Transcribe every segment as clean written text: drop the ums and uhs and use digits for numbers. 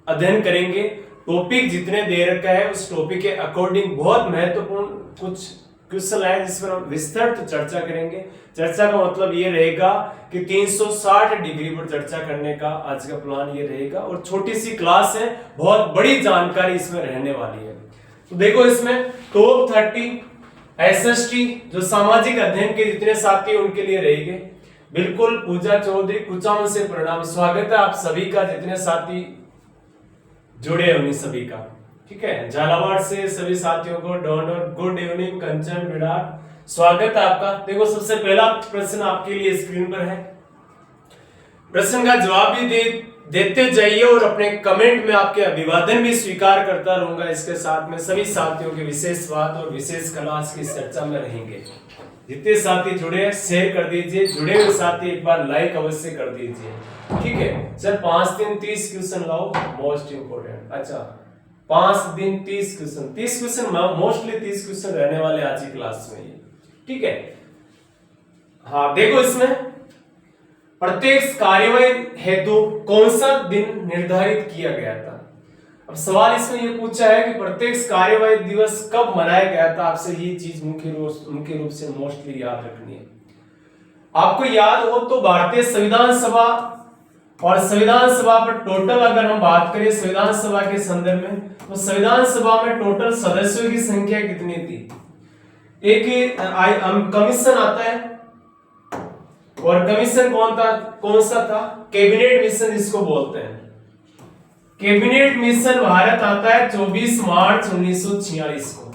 अध्ययन करेंगे। टॉपिक जितने दे रखा है उस टॉपिक के अकॉर्डिंग बहुत महत्वपूर्ण कुछ क्वेश्चन है जिस पर हम विस्तृत चर्चा करेंगे। चर्चा का मतलब ये रहेगा कि 360 डिग्री पर चर्चा करने का आज का प्लान ये रहेगा, और छोटी सी क्लास है, बहुत बड़ी जानकारी इसमें रहने वाली है। तो देखो इसमें टॉप 30 एसएसटी जो सामाजिक अध्ययन के जितने साथी हैं उनके लिए रहेंगे। बिल्कुल पूजा चौधरी कुचामन से प्रणाम, स्वागत है आप सभी का, जितने साथी जुड़े हैं उन्हीं सभी का। ठीक है, झालावाड़ से सभी साथियों को डॉनर गुड इवनिंग, कंचन विराट स्वागत है आपका। देखो सबसे पहला प्रश्न आपके लिए स्क्रीन पर है, प्रश्न का जवाब भी देते जाइए और अपने कमेंट में आपके अभिवादन भी स्वीकार करता रहूंगा। इसके साथ में सभी साथियों के विशेष बात और विशेष क्लास की चर्चा में रहेंगे। जितने साथी जुड़े हैं शेयर कर दीजिए, जुड़े हुए साथी एक बार लाइक अवश्य कर दीजिए। ठीक है, सर 5 दिन 30 क्वेश्चन लाओ, मोस्ट इंपोर्टेंट। अच्छा 5 दिन 30 क्वेश्चन, 30 क्वेश्चन मोस्टली 30 क्वेश्चन रहने वाले आज की क्लास में। ठीक है, हाँ देखो इसमें प्रत्येक कार्यवाही हेतु कौन सा दिन निर्धारित किया गया था। अब सवाल इसमें यह पूछा है कि प्रत्येक कार्यवाही दिवस कब मनाया गया था। आपसे ये चीज मुख्य रूप से मोस्टली याद रखनी है। आपको याद हो तो भारतीय संविधान सभा और संविधान सभा पर टोटल अगर हम बात करें संविधान सभा के संदर्भ में, तो संविधान सभा में टोटल सदस्यों की संख्या कितनी थी। एक कमीशन आता है, और कमीशन कौन सा था, कैबिनेट मिशन जिसको बोलते हैं। कैबिनेट मिशन भारत आता है 24 मार्च 1946 को।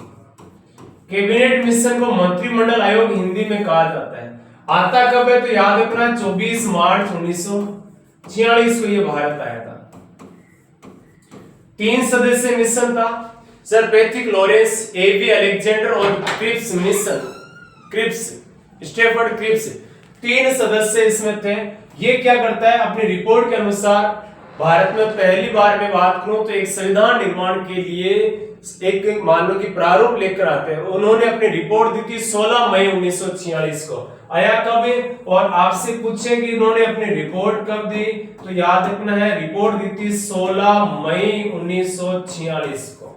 कैबिनेट मिशन को मंत्रिमंडल आयोग हिंदी में कहा जाता है। आता कब है तो याद रखना 24 मार्च 1946 को ये भारत आया था। 3 सदस्य मिशन था, sir Patrick Lawrence, A B Alexander और क्रिप्स मिशन, स्टेफर्ड क्रिप्स, 3 सदस्य इसमें थे। ये क्या करता है, अपनी रिपोर्ट के अनुसार भारत में पहली बार मैं बात करूं तो एक संविधान निर्माण के लिए एक मान लो कि प्रारूप लेकर आते हैं। उन्होंने अपनी रिपोर्ट दी थी 16 मई 1946 को। आया कब है, और आपसे पूछे कि उन्होंने अपनी रिपोर्ट कब दी, तो याद रखना है रिपोर्ट दी थी 16 मई 1946 को।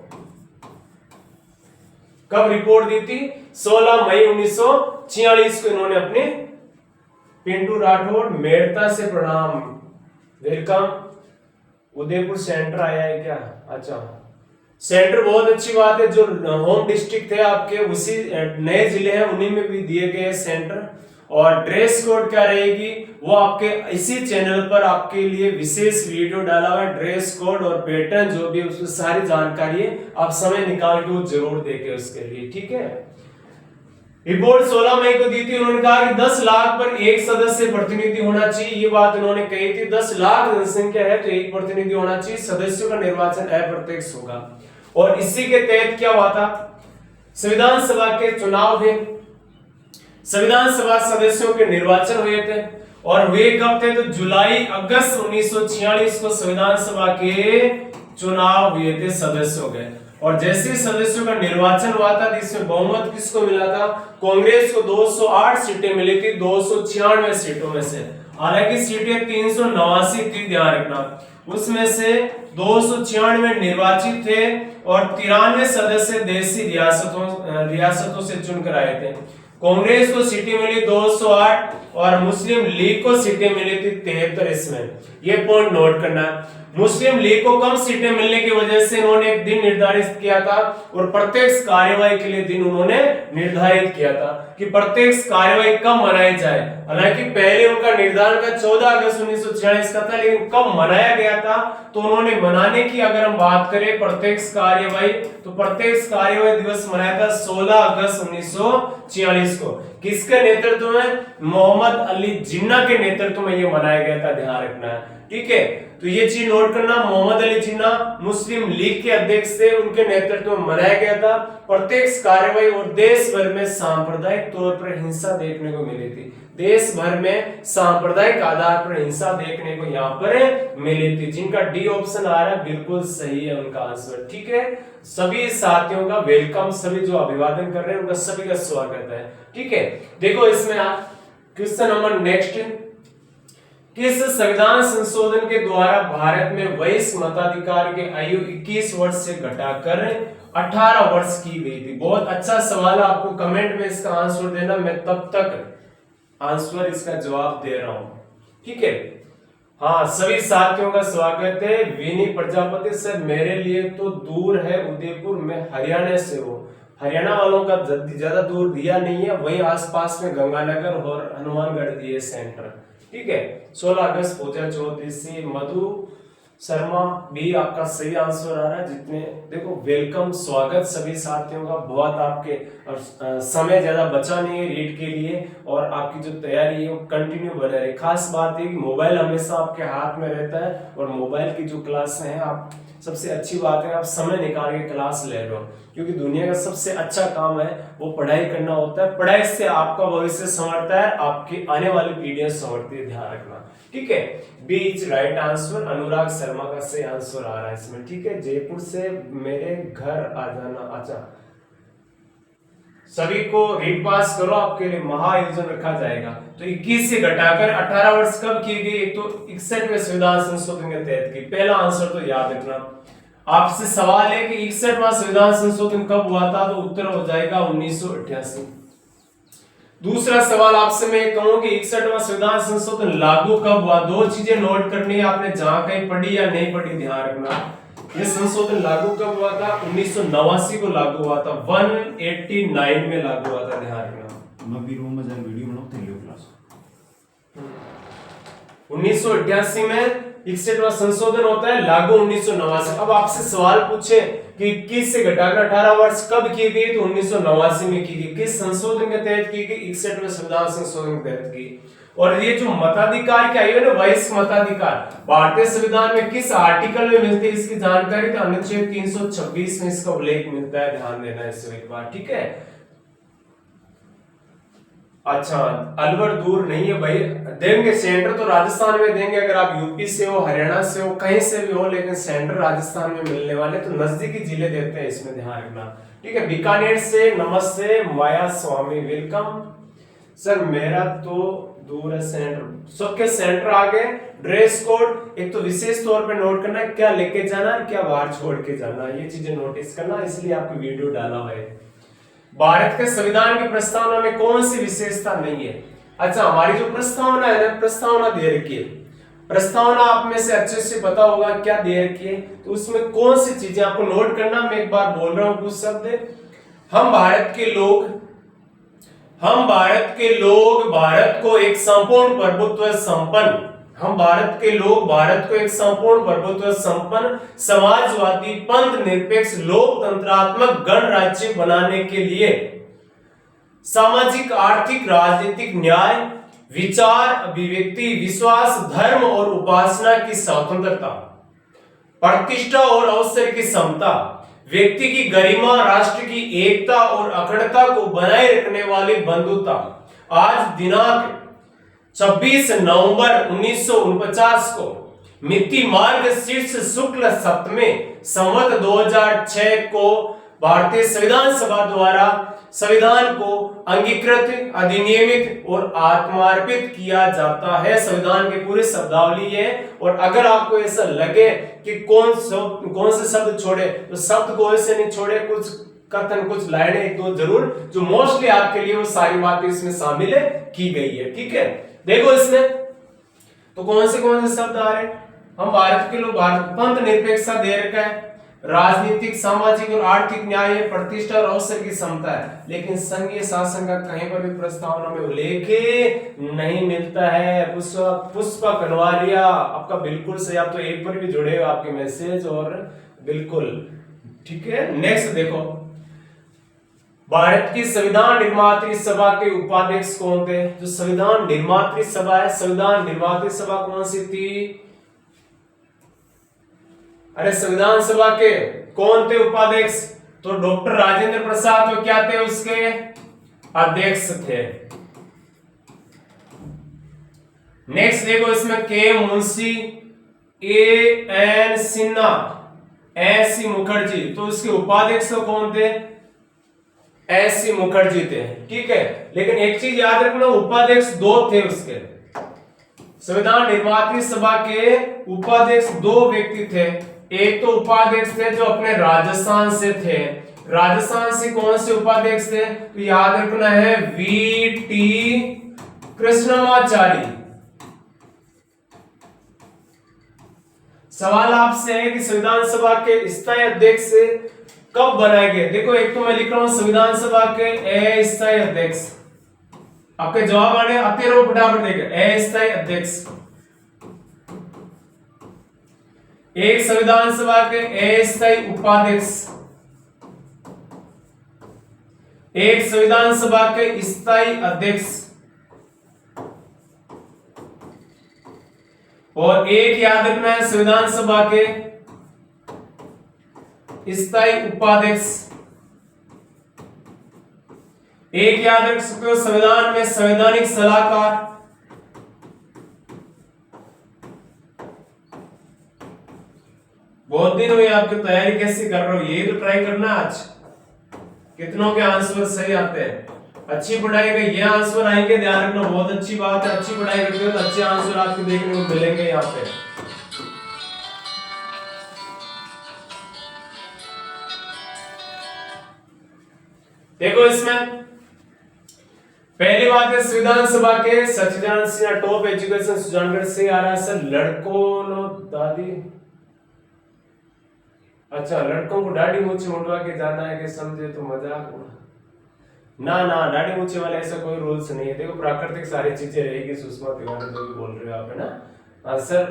कब रिपोर्ट दी थी, 16 मई 1946 को इन्होंने अपने। पिंटू राठौड़ मेड़ता से प्रणाम, वेलकम। उदयपुर सेंटर आया है क्या, अच्छा सेंटर बहुत अच्छी बात है। जो होम डिस्ट्रिक्ट थे आपके उसी नए जिले हैं उन्हीं में भी दिए गए सेंटर। और ड्रेस कोड क्या रहेगी वो आपके इसी चैनल पर आपके लिए विशेष वीडियो डाला हुआ है। ड्रेस कोड और पैटर्न जो भी उसकी सारी जानकारी है, आप समय निकाल के वो जरूर देखें उसके लिए। ठीक है, रिपोर्ट 16 मई को दी थी। उन्होंने कहा कि 10 लाख पर एक सदस्य प्रतिनिधि होना चाहिए, ये बात उन्होंने कही थी। 10 लाख जनसंख्या है तो एक प्रतिनिधि होना चाहिए। सदस्यों का निर्वाचन अप्रत्यक्ष होगा। और इसी के तहत क्या हुआ था, संविधान सभा के चुनाव हुए, संविधान सभा सदस्यों के निर्वाचन हुए थे। और वे कब थे, तो जुलाई अगस्त 1946 को संविधान सभा के चुनाव हुए थे सदस्यों के। और जैसे सदस्यों का निर्वाचन हुआ था, इसमें बहुमत किसको मिला था, कांग्रेस को 208 सीटें मिली थी 296 सीटों में से। हालांकि सीटें 389 थी, ध्यान रखना। उसमें से 296 निर्वाचित थे और 93 सदस्य देशी रियासतों से चुनकर आए थे। कांग्रेस को सीटें मिली 208 और मुस्लिम लीग को सीटें मिली थी 73। इसमें ये पॉइंट नोट करना। मुस्लिम लीग को कम सीटें मिलने की वजह से इन्होंने एक दिन निर्धारित किया था, और प्रत्येक कार्यवाही के लिए दिन उन्होंने निर्धारित किया था कि प्रत्येक कार्यवाही कब मनाई जाए। हालांकि पहले उनका निर्धारण का 14 अगस्त 1946 का था, लेकिन कब मनाया गया था तो उन्होंने मनाने की अगर हम बात करें प्रत्येक कार्यवाही, तो प्रत्येक कार्यवाही दिवस मनाया था 16 अगस्त 1946 को। किसके नेतृत्व में, मोहम्मद अली जिन्ना के नेतृत्व में ये मनाया गया था, ध्यान रखना है। ठीक है, तो ये चीज नोट करना, मोहम्मद अली जिन्ना मुस्लिम लीग के अध्यक्ष थे, उनके नेतृत्व में मनाया गया था प्रत्येक कार्यवाही। और देश भर में सांप्रदायिक तौर पर हिंसा देखने को मिली थी। देश भर में सांप्रदायिक आधार पर हिंसा देखने को यहाँ पर मिली थी। जिनका डी ऑप्शन आ रहा है बिल्कुल सही है उनका आंसर। ठीक है, सभी साथियों का वेलकम, सभी जो अभिवादन कर रहे हैं उनका सभी का स्वागत है। ठीक है, देखो इसमें आप क्वेश्चन नंबर नेक्स्ट, किस संविधान संशोधन के द्वारा भारत में वयस्क मताधिकार की आयु 21 वर्ष से घटाकर 18 वर्ष की गई थी? बहुत अच्छा सवाल है, आपको कमेंट में इसका आंसर देना, मैं तब तक आंसर इसका जवाब दे रहा हूं। ठीक है, हाँ सभी साथियों का स्वागत है। विनी प्रजापति सर, मेरे लिए तो दूर है उदयपुर, मैं हरियाणा से हूँ। हरियाणा वालों का ज्यादा दूर दिया नहीं है, वही आसपास में गंगानगर और हनुमानगढ़ दिए सेंटर। ठीक है, 16 अगस्त पूजा चौधरी। मधु शर्मा भी आपका सही आंसर आ रहा है। जितने देखो, वेलकम, स्वागत सभी साथियों का। बहुत आपके समय ज्यादा बचा नहीं है रीड के लिए, और आपकी जो तैयारी है वो कंटिन्यू बने रहे। खास बात है कि मोबाइल हमेशा आपके हाथ में रहता है, और मोबाइल की जो क्लासें हैं, आप सबसे अच्छी बात है आप समय निकाल के क्लास ले रहे हो, क्योंकि दुनिया का सबसे अच्छा काम है वो पढ़ाई करना होता है। पढ़ाई से आपका भविष्य संवरता है, आपकी आने वाली पीढ़ियां संवरती है, ध्यान रखना। ठीक है, B is right answer. Anurag Sharma का सही आंसर आ रहा है इसमें। ठीक है, जयपुर से मेरे घर आ जाना। अच्छा, सभी को रीड पास करो, आपके लिए महाआयोजन रखा जाएगा। तो 21 से घटाकर 18 वर्ष कब की गई? एक तो 61वें संविधान संशोधन के तहत की। पहला आंसर तो याद रखना। आपसे सवाल है कि 61वां संविधान संशोधन कब हुआ था, तो उत्तर हो जाएगा 1988। दूसरा सवाल आपसे मैं कहूं कि 61वां संविधान संशोधन लागू कब हुआ? दो चीजें नोट करनी है आपने, जहां कहीं पढ़ी या नहीं पढ़ी ध्यान रखना। ये संशोधन लागू कब हुआ था? 1989 को लागू हुआ था, 189 में लागू हुआ था, ध्यान रखना। मैं भी रूम में जाकर वीडियो बनाऊं तेरे लिए क्लास। 1988 में 61वां संशोधन होता है, लागू 1989। अब आपसे सवाल पूछे कि 21 से घटाकर 18 वर्ष कब की गई, तो 1989 में की गई। किस संशोधन के तहत की गई? 61वें संविधान संशोधन के तहत की। और ये जो मताधिकार की आयु है ना, वयस्क मताधिकार, भारतीय संविधान में किस आर्टिकल में मिलती है इसकी जानकारी? तो अनुच्छेद 326 में इसका उल्लेख मिलता है, ध्यान देना इससे एक बार। ठीक है, अच्छा, अलवर दूर नहीं है भाई, देंगे सेंटर तो राजस्थान में देंगे। अगर आप यूपी से हो, हरियाणा से हो, कहीं से भी हो, लेकिन सेंटर राजस्थान में मिलने वाले, तो नजदीकी जिले देते हैं, इसमें ध्यान रखना। ठीक है, बीकानेर से नमस्ते माया स्वामी, वेलकम सर। मेरा तो दूर है सेंटर, सबके सेंटर आ गए। ड्रेस कोड एक तो विशेष तौर पे नोट करना है, क्या लेके जाना है, क्या बाहर छोड़ के जाना, ये चीजें नोटिस करना, इसलिए आपको वीडियो डाला हुआ है। भारत के संविधान की प्रस्तावना में कौन सी विशेषता नहीं है? अच्छा, हमारी जो प्रस्तावना है ना, प्रस्तावना दे रखी है। प्रस्तावना आप में से अच्छे से पता होगा क्या दे रखी है, तो उसमें कौन सी चीजें आपको नोट करना। मैं एक बार बोल रहा हूं कुछ शब्द। हम भारत के लोग भारत को एक संपूर्ण प्रभुत्व संपन्न, हम भारत के लोग भारत को एक संपूर्ण प्रभुत्व संपन्न, समाजवादी, पंथ निरपेक्ष, लोकतंत्रात्मक गणराज्य बनाने के लिए सामाजिक, आर्थिक, राजनीतिक न्याय, विचार, अभिव्यक्ति, विश्वास, धर्म और उपासना की स्वतंत्रता, प्रतिष्ठा और अवसर की समता, व्यक्ति की गरिमा, राष्ट्र की एकता और अखंडता को बनाए रखने वाली बंधुता। आज दिनांक 26 नवंबर 1949 को मिति मार्ग शीर्ष शुक्ल सप्तमी संवत 2006 को भारतीय संविधान सभा द्वारा संविधान को अंगीकृत, अधिनियमित और आत्मार्पित किया जाता है। संविधान की पूरी शब्दावली है। और अगर आपको ऐसा लगे कि कौन से शब्द छोड़े, तो शब्द को ऐसे नहीं छोड़े, कुछ कथन, कुछ लाइनें एक दो जरूर, जो मोस्टली आपके लिए वो सारी बातें इसमें शामिल की गई है। ठीक है, देखो इसमें तो कौन से शब्द आ रहे हैं। हम भारत के लोग, भारत पंथ निरपेक्षता दे रखा है, राजनीतिक, सामाजिक और आर्थिक न्याय है, प्रतिष्ठा और अवसर की समता है। लेकिन संघीय शासन का कहीं पर भी प्रस्तावना में उल्लेख नहीं मिलता है। पुष्पा कनवारिया, आपका बिल्कुल सही, आप तो एक पर भी जुड़े हो आपके मैसेज, और बिल्कुल ठीक है। नेक्स्ट देखो, भारत की संविधान निर्मात्री सभा के उपाध्यक्ष कौन थे? जो संविधान निर्मात्री सभा है, संविधान निर्मात्री सभा कौन सी थी? अरे संविधान सभा के कौन थे उपाध्यक्ष? तो डॉक्टर राजेंद्र प्रसाद तो क्या थे, उसके अध्यक्ष थे। नेक्स्ट देखो, इसमें K Munshi, A N Sinha, S C Mukherjee, तो इसके उपाध्यक्ष तो कौन थे? एस सी मुखर्जी थे। ठीक है, लेकिन एक चीज याद रखना, उपाध्यक्ष दो थे उसके, संविधान निर्मात्री सभा के उपाध्यक्ष दो व्यक्ति थे। एक तो उपाध्यक्ष थे जो अपने राजस्थान से थे। राजस्थान से कौन से उपाध्यक्ष थे? तो याद रखना है वीटी कृष्णमाचारी। सवाल आपसे है कि संविधान सभा के स्थायी अध्यक्ष कब बनाए गए? देखो, एक तो मैं लिख रहा हूं संविधान सभा के अस्थायी अध्यक्ष। आपके जवाब आते रहो फटाफट देखिए। अस्थायी अध्यक्ष, एक संविधान सभा के अस्थायी उपाध्यक्ष, एक संविधान सभा के स्थायी अध्यक्ष और एक याद रखना है संविधान सभा के स्थायी उपाध्यक्ष। एक याद रख सकते हो संविधान में संवैधानिक सलाहकार। बहुत दिन हुए आपकी तैयारी कैसे कर रहे हो, ये तो ट्राई करना आज। कितनों के आंसर सही आते हैं? अच्छी पढ़ाई का ये आंसर आएंगे, ध्यान रखना, बहुत अच्छी बात है। अच्छी पढ़ाई करते हो तो अच्छे आंसर आपको देखने को मिलेंगे यहाँ पे। देखो, इसमें पहली बात है संविधान सभा के सच्चिदानंद सिन्हा टॉप एजुकेशन सुजानगढ़ से आ रहा है सर। लड़कों नो दादी, अच्छा, लड़कों को दाढ़ी मूछें मुंडवा के जाना है कि समझे तो मजाक ना ना, दाढ़ी मूछे वाले ऐसा कोई रूल्स नहीं है। देखो, प्राकृतिक सारी चीजें रहेगी। सुषमा तिवारी जो भी बोल रहे हो आप, है ना सर।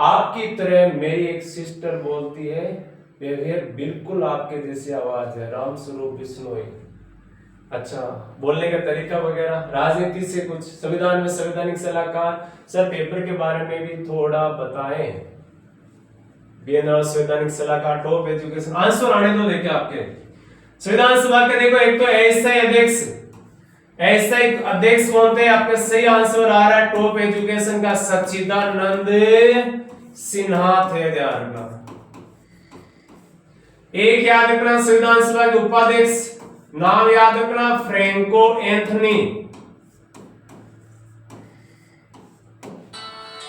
आपकी तरह मेरी एक सिस्टर बोलती है, बिहेवियर बिल्कुल आपके जैसी आवाज है, राम स्वरूप बिश्नोई। अच्छा, बोलने का तरीका वगैरह, राजनीति से कुछ, संविधान में संवैधानिक सलाहकार। सर पेपर के बारे में भी थोड़ा बताएं। बीएनआर संवैधानिक सलाहकार टॉप एजुकेशन। आंसर आने दो देखिए आपके संविधान सभा के। देखो, एक तो अस्थायी अध्यक्ष, अस्थायी अध्यक्ष कौन थे? आपका सही आंसर आ रहा है टॉप एजुकेशन का सच्चिदानंद सिन्हा थे, ध्यान रखना। एक याद रखना संविधान सभा के उपाध्यक्ष, नाम याद रखना फ्रैंको एंथनी,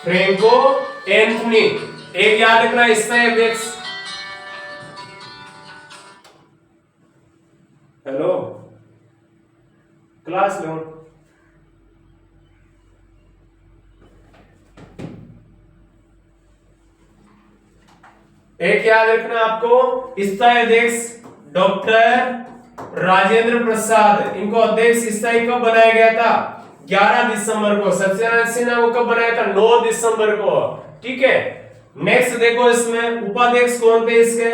फ्रैंको एंथनी। एक याद रखना स्थायी अध्यक्ष, हेलो क्लास लो। एक याद रखना आपको स्थायी अध्यक्ष डॉक्टर राजेंद्र प्रसाद। इनको अध्यक्ष स्थायी कब बनाया गया था? 11 दिसंबर को। सच्चिदानंद सिन्हा को कब बनाया था? 9 दिसंबर को। ठीक है, नेक्स्ट देखो, इसमें उपाध्यक्ष कौन थे? इसके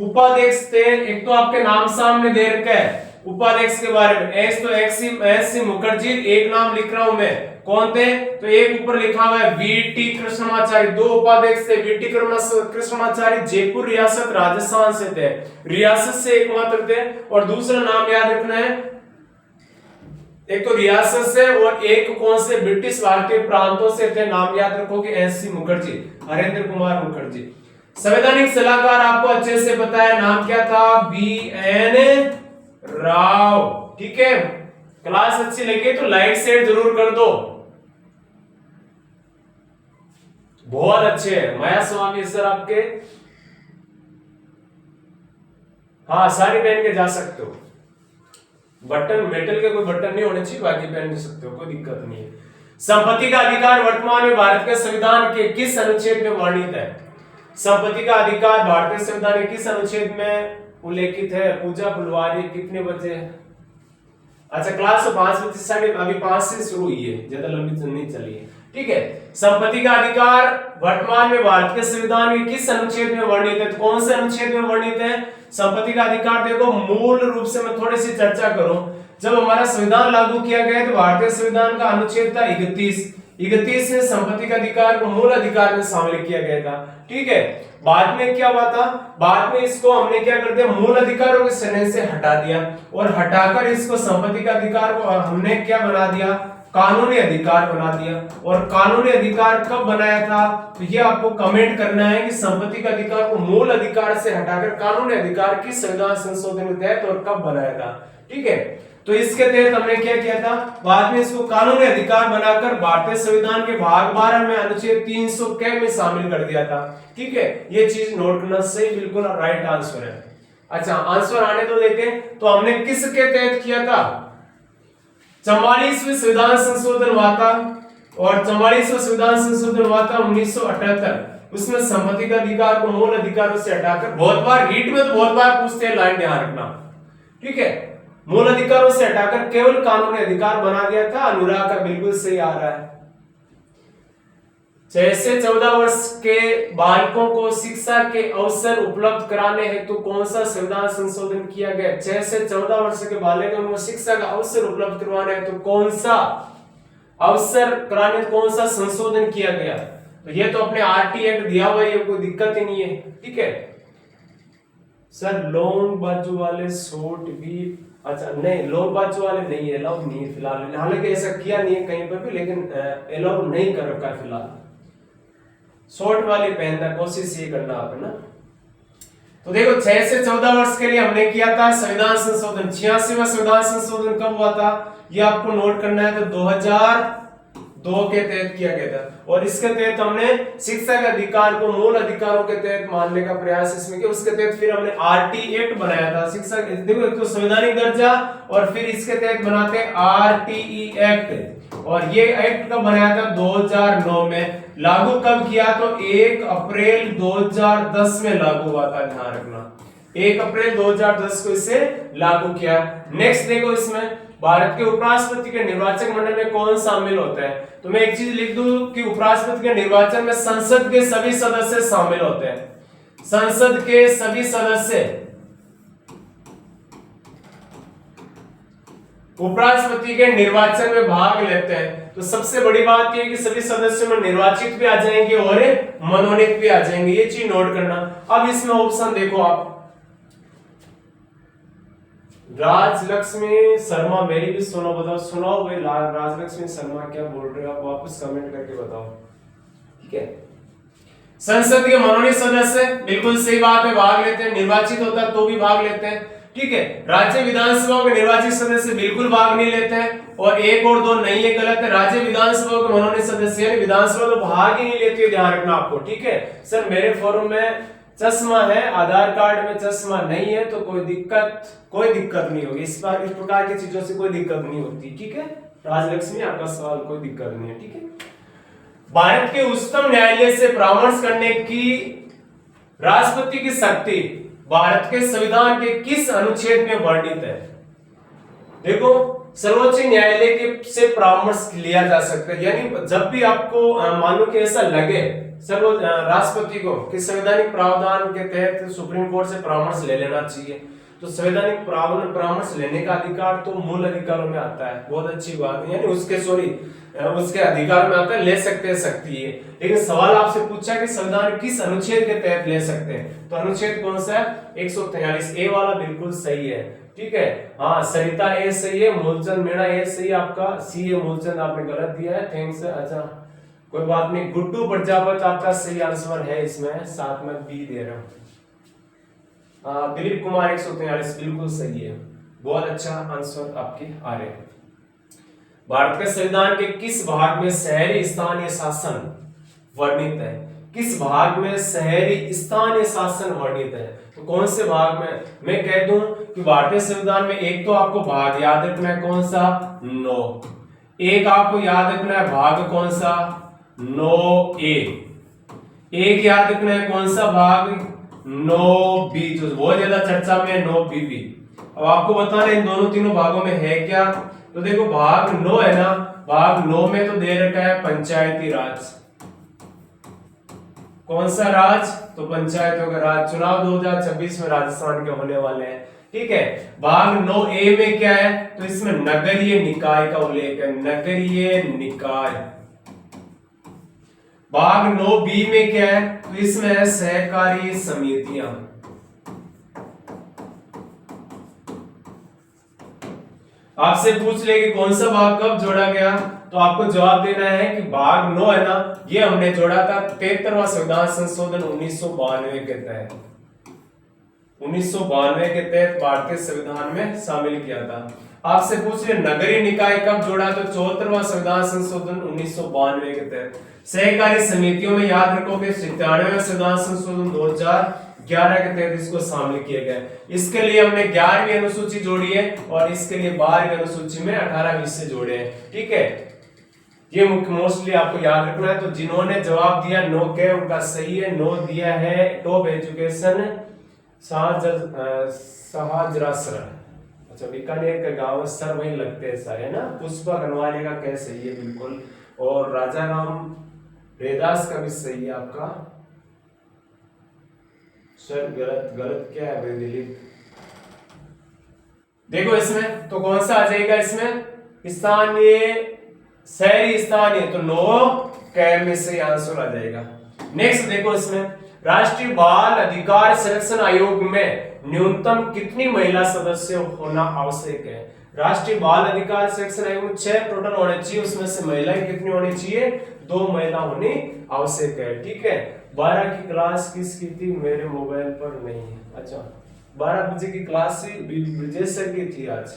उपाध्यक्ष थे, एक तो आपके नाम सामने दे रखा है उपाध्यक्ष के बारे में। एक तो एस.सी. मुखर्जी, एक नाम लिख रहा हूं मैं, कौन थे? तो एक ऊपर लिखा हुआ है वीटी कृष्णमाचारी। दो उपाध्यक्ष थे, वीटी कृष्णमाचारी जयपुर रियासत राजस्थान से थे, रियासत से एकमात्र थे। और दूसरा नाम याद रखना है, एक तो रियासत से और एक कौन से ब्रिटिश भारतीय प्रांतों से थे। नाम याद रखोगे एस.सी. मुखर्जी, हरेंद्र कुमार मुखर्जी। संवैधानिक सलाहकार आपको अच्छे से पता है, नाम क्या था? बी.एन. राव। ठीक है, क्लास अच्छी लगी तो लाइक शेयर जरूर कर दो। बहुत अच्छे हैं माया स्वामी सर आपके। हाँ, साड़ी पहन के जा सकते हो, बटन मेटल के कोई बटन नहीं होने चाहिए, बाकी पहन सकते हो, कोई दिक्कत नहीं है। संपत्ति का अधिकार वर्तमान में भारत के संविधान के किस अनुच्छेद में वर्णित है? संपत्ति का अधिकार भारतीय संविधान के किस अनुच्छेद में उल्लेखित है? पूजा फुलवारी कितने बजे? अच्छा, क्लास 5 बजे साढ़े, अभी 5 से शुरू हुई है, ज्यादा लंबी नहीं चली है। ठीक है, संपत्ति का अधिकार वर्तमान में भारत के संविधान के किस अनुच्छेद में वर्णित है? तो कौन से अनुच्छेद में वर्णित है संपत्ति का अधिकार? देखो, मूल रूप से मैं थोड़ी सी चर्चा करूं, जब हमारा संविधान लागू किया गया तो भारतीय संविधान का अनुच्छेद था 31 में संपत्ति का अधिकार को मूल अधिकार में शामिल किया गया था। ठीक है, बाद में क्या हुआ था? बाद में इसको हमने क्या कर दिया? मूल अधिकारों के श्रेणी से हटा दिया और हटाकर इसको संपत्ति का अधिकार को हमने क्या बना दिया? कानूनी अधिकार बना दिया। और कानूनी अधिकार कब बनाया था? तो ये आपको कमेंट करना है कि संपत्ति का अधिकार को मूल अधिकार से हटाकर कानूनी अधिकार किस संविधान संशोधन के तहत और कब बनाया था। ठीक है, तो इसके तहत हमने क्या किया था, बाद में इसको कानूनी अधिकार बनाकर भारतीय संविधान के भाग 12 में अनुच्छेद 300 के में शामिल कर दिया था। ठीक है, ये चीज नोट करना सही, बिल्कुल राइट आंसर है। अच्छा, आंसर आने तो देते, तो हमने किसके तहत किया था, 44वें संविधान संशोधन हुआ था, और 44वां संविधान संशोधन हुआ था 1978। उसमें संपत्ति का अधिकार को मूल अधिकारों से हटाकर, बहुत बार रीट में तो बहुत बार पूछते हैं, लाइन ध्यान रखना, ठीक है, मूल अधिकारों से हटाकर केवल कानूनी अधिकार बना दिया था। अनुराग का बिल्कुल सही आ रहा है। 6 से 14 वर्ष के बालकों को शिक्षा के अवसर उपलब्ध कराने हेतु कौन सा संविधान संशोधन किया गया? 6 से 14 वर्ष के बालकों को शिक्षा का अवसर उपलब्ध करवाने हेतु कौन सा अवसर कराने, कौन सा संशोधन किया गया? तो ये तो अपने आरटी एक्ट दिया हुआ है, कोई दिक्कत ही नहीं है। ठीक है सर, लॉन्ग बाजू वाले शॉर्ट भी, अच्छा नहीं, लॉन्ग बाजू वाले नहीं, अलाउ नहीं है फिलहाल, हालांकि ऐसा किया नहीं है कहीं पर भी, लेकिन अलाउ नहीं कर रखा है फिलहाल। शॉर्ट वाले पहनना कोशिश ये करना आप, है ना। तो देखो 6 से 14 वर्ष के लिए हमने किया था संविधान संशोधन। 86वां संविधान संशोधन कब हुआ था, ये आपको नोट करना है, तो 2002 के तहत किया गया था। और इसके तहत हमने शिक्षा के अधिकार को मूल अधिकारों के तहत मानने का प्रयास इसमें किया। उसके तहत फिर हमने आरटी एक्ट बनाया था, शिक्षा के, देखो एक तो संवैधानिक दर्जा, और फिर इसके तहत बनाते आरटीई एक्ट, और ये एक्ट कब बनाया था, 2009 में। लागू कब किया, तो 1 अप्रैल 2010 में लागू हुआ था, ध्यान रखना 1 अप्रैल 2010 को इसे लागू किया। नेक्स्ट देखो, इसमें भारत के उपराष्ट्रपति के निर्वाचक मंडल में कौन शामिल होता है? तो मैं एक चीज लिख दूं कि उपराष्ट्रपति के निर्वाचन में संसद के सभी सदस्य शामिल होते हैं। संसद के सभी सदस्य उपराष्ट्रपति के निर्वाचन में भाग लेते हैं। तो सबसे बड़ी बात यह है कि सभी सदस्यों में निर्वाचित भी आ जाएंगे और मनोनीत भी आ जाएंगे, ये चीज नोट करना। अब इसमें ऑप्शन देखो आप, राजलक्ष्मी शर्मा, मेरी भी सुनो, बताओ सुनाओ भाई, राजलक्ष्मी शर्मा क्या बोल रहे हो आप, वापस कमेंट करके बताओ। ठीक है, संसद के मनोनीत सदस्य, बिल्कुल सही बात है, भाग लेते हैं। निर्वाचित होता तो भी भाग लेते हैं। ठीक है, राज्य विधानसभा के निर्वाचित सदस्य बिल्कुल भाग नहीं लेते हैं, और 1 और 2 नहीं है, गलत है। राज्य विधानसभा के मनोनीत सदस्य यानी विधानसभा तो भाग ही नहीं लेती है, ध्यान रखना आपको। ठीक है सर, मेरे फॉर्म में चश्मा है, आधार कार्ड में चश्मा नहीं है, तो कोई दिक्कत नहीं होगी। इस प्रकार की चीजों से कोई दिक्कत नहीं होती। ठीक है राजलक्ष्मी, आपका सवाल कोई दिक्कत नहीं है। ठीक है, भारत के उच्चतम न्यायालय से परामर्श करने की राष्ट्रपति की शक्ति भारत के संविधान के किस अनुच्छेद में वर्णित है? देखो, सर्वोच्च न्यायालय के से परामर्श लिया जा सकता है, यानी जब भी आपको मानो कि ऐसा लगे राष्ट्रपति को कि संवैधानिक प्रावधान के तहत सुप्रीम कोर्ट से परामर्श ले लेना चाहिए, तो संवैधानिक परामर्श लेने का अधिकार तो मूल अधिकारों में आता है। बहुत अच्छी बात है, यानी उसके अधिकार में आता है, ले सकते हैं, शक्ति है। लेकिन सवाल आपसे पूछा कि संविधान किस अनुच्छेद के तहत ले सकते हैं, तो अनुच्छेद कौन सा है? 143 ए वाला बिल्कुल सही है। ठीक है, हाँ सरिता ए सही है, मूलचंद मीणा ए सही है, आपका सी ए मूलचंद आपने गलत दिया है, थैंक्स। अच्छा कोई बात नहीं, गुड्डू प्रजापत आपका सही आंसर है, इसमें साथ में बी दे रहा हूं। दिलीप कुमार 143 बिल्कुल सही है, बहुत अच्छा आंसर आपके आ रहे हैं। भारत के संविधान के किस भाग में शहरी स्थानीय शासन वर्णित है? किस भाग में शहरी स्थानीय शासन वर्णित है? तो कौन से भाग में? मैं कह दूं कि भारतीय संविधान में एक तो आपको भाग याद रखना है, कौन सा? 9। एक आपको याद रखना है भाग कौन सा? 9A। एक याद रखना है कौन सा भाग? 9B, जो बहुत ज्यादा चर्चा में है, 9B भी। अब आपको बताना इन दोनों तीनों भागों में है क्या। तो देखो भाग 9 है ना, भाग 9 में तो दे रखा है पंचायती राज। कौन सा राज? तो पंचायतों का राज। चुनाव 2026 में राजस्थान के होने वाले हैं। ठीक है, भाग 9A में क्या है? तो इसमें नगरीय निकाय का उल्लेख है, नगरीय निकाय। भाग 9B में क्या है? तो इसमें है सहकारी समितियां। आपसे पूछ ले कि कौन सा भाग कब जोड़ा गया, तो आपको जवाब देना है कि भाग 9 है ना, ये हमने जोड़ा था 73वां संविधान संशोधन 1992 के तहत। 1992 के तहत भारतीय संविधान में शामिल किया था। आपसे पूछ रहे नगरीय निकाय कब जोड़ा, तो 74वां संविधान संशोधन 1992 के तहत। सहकारी समितियों में याद रखो कि 97वें संविधान संशोधन 2011 के तहत इसको शामिल किया गया। इसके लिए हमने 11वीं अनुसूची जोड़ी है और इसके लिए 12वीं अनुसूची में 18 विषय जोड़े हैं। ठीक है, ये मोस्टली आपको याद रखना है। तो जिन्होंने जवाब दिया नो के उनका सही है। नो दिया है टॉप एजुकेशन शाहजरा सर, अच्छा बीकानेर का गांव सर वही लगते हैं सारे ना। पुष्पा गनवाले का क्या सही है बिल्कुल, और राजा राम रेदास का भी सही है आपका सर। गलत गलत क्या है भाई दिलीप, देखो इसमें तो कौन सा आ जाएगा, इसमें स्थानीय शहरी स्थानीय, तो नो कैर में से आंसर आ जाएगा। नेक्स्ट देखो इसमें राष्ट्रीय बाल अधिकार संरक्षण आयोग में न्यूनतम कितनी महिला सदस्य होना आवश्यक है। राष्ट्रीय बाल अधिकार संरक्षण आयोग में 6 टोटल होने चाहिए, उसमें से महिलाएं कितनी होनी चाहिए, 2 महिला होनी आवश्यक है। ठीक है, 12 की क्लास किसकी थी, मेरे मोबाइल पर नहीं है। अच्छा 12 बजे की क्लास ब्रजेश सर की थी आज,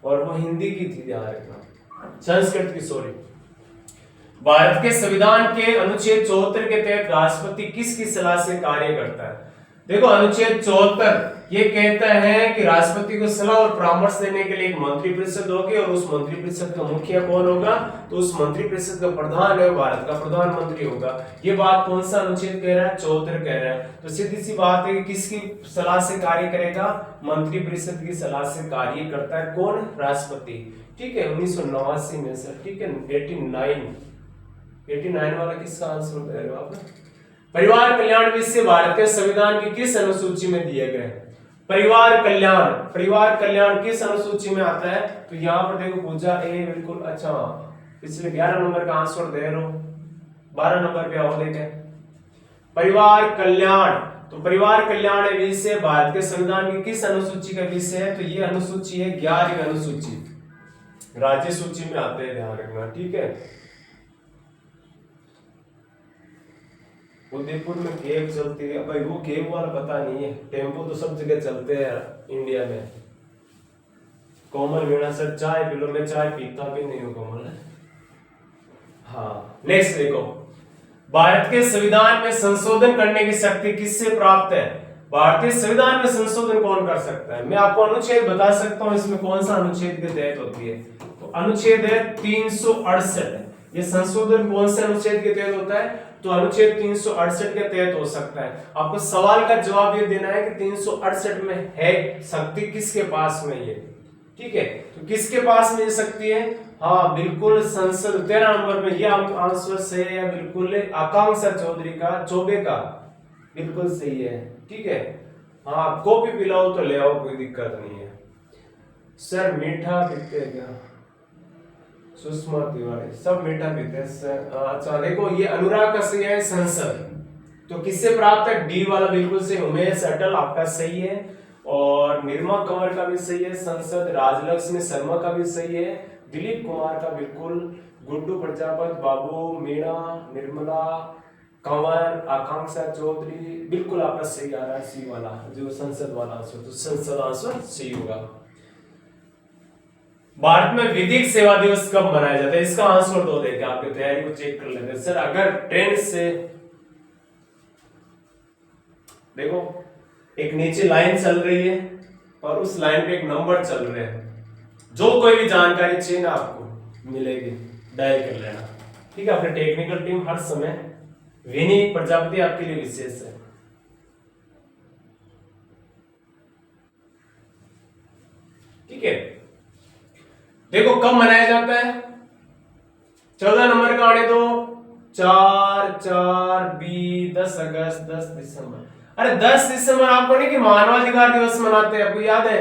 और वो हिंदी की थी, ध्यान रखना, संस्कृत की सॉरी। भारत के संविधान के अनुच्छेद 74 के तहत राष्ट्रपति किसकी सलाह से कार्य करता है। देखो अनुच्छेद 74 ये कहता है कि राष्ट्रपति को सलाह और परामर्श देने के लिए एक मंत्रिपरिषद होगी, और उस मंत्रिपरिषद का मुखिया कौन होगा, तो उस मंत्रिपरिषद का प्रधान है भारत का प्रधानमंत्री होगा। ये बात कौन सा अनुच्छेद कह रहा है, 74 कह रहा है। तो सीधी सी बात है कि किसकी सलाह से कार्य करेगा, मंत्रिपरिषद की सलाह से कार्य करता है कौन, राष्ट्रपति। ठीक है, 1989 में सर। ठीक है, 89 वाला किसका आंसर दे रहे हो आप। परिवार कल्याण विषय भारतीय संविधान की किस अनुसूची में दिए गए। परिवार कल्याण किस अनुसूची में आता है, तो यहाँ पर देखो पूजा ए बिल्कुल। अच्छा पिछले 11 नंबर का आंसर दे रहे हो, 12 नंबर पे आओ देखें परिवार कल्याण। तो परिवार कल्याण विषय भारत के संविधान की किस अनुसूची का विषय है, तो ये अनुसूची है 11वीं अनुसूची, राज्य सूची में आते हैं, ध्यान रखना। ठीक है, उदयपुर में केब चलती है भाई, वो केब वाला पता नहीं है, टेम्पो तो सब जगह चलते हैं इंडिया में। कोमल मीणा सर चाय पी लो, मैं चाय पीता भी नहीं हूँ कोमल। हाँ नेक्स्ट देखो, भारत के संविधान में संशोधन करने की शक्ति किससे प्राप्त है। भारतीय संविधान में संशोधन कौन कर सकता है, मैं आपको अनुच्छेद बता सकता हूँ, इसमें कौन सा अनुच्छेद के तहत होती है, तो अनुच्छेद है 368। ये संशोधन कौन से अनुच्छेद के तहत होता है, तो अनुच्छेद 368 के तहत हो सकता है। आपको सवाल का जवाब ये देना है कि 368 में है शक्ति किसके पास में ये। ठीक है, तो किसके पास में ये शक्ति है, हाँ बिल्कुल संसद। 13 नंबर में ये आंसर सही है बिल्कुल, आकांक्षा चौधरी का, चौबे का बिल्कुल सही है। ठीक है, हाँ कॉपी पिलाओ तो ले आओ, कोई दिक्कत नहीं है। सर मीठा पीते हैं क्या, सुषमा तिवारी सब मीठा पीते हैं। अच्छा देखो ये अनुराग का सही है संसद, तो किससे प्राप्त है, डी वाला बिल्कुल सही। उमेश अटल आपका सही है, और निर्मा कंवर का भी सही है संसद। राजलक्ष्मी शर्मा का भी सही है, दिलीप कुमार का बिल्कुल, गुड्डू प्रजापति, बाबू मीणा, निर्मला कंवर, आकांक्षा चौधरी बिल्कुल आपका सही आ रहा है, सी वाला जो संसद वाला आंसर, तो संसद आंसर सही होगा। भारत में विधिक सेवा दिवस कब मनाया जाता है, इसका आंसर दो देखे, आपकी तैयारी को चेक कर लेते हैं। सर अगर ट्रेन से देखो एक नीचे लाइन चल रही है और उस लाइन पे एक नंबर चल रहे हैं, जो कोई भी जानकारी चाहिए ना आपको मिलेगी, डायल कर लेना। ठीक है, अपनी टेक्निकल टीम हर समय, विनी प्रजापति आपके लिए विशेष है। ठीक है, देखो कब मनाया जाता है, 14 नंबर का आने दो, 10 अगस्त, 10 दिसंबर। अरे 10 दिसंबर आपको नहीं कि मानवाधिकार दिवस मनाते हैं, आपको याद है।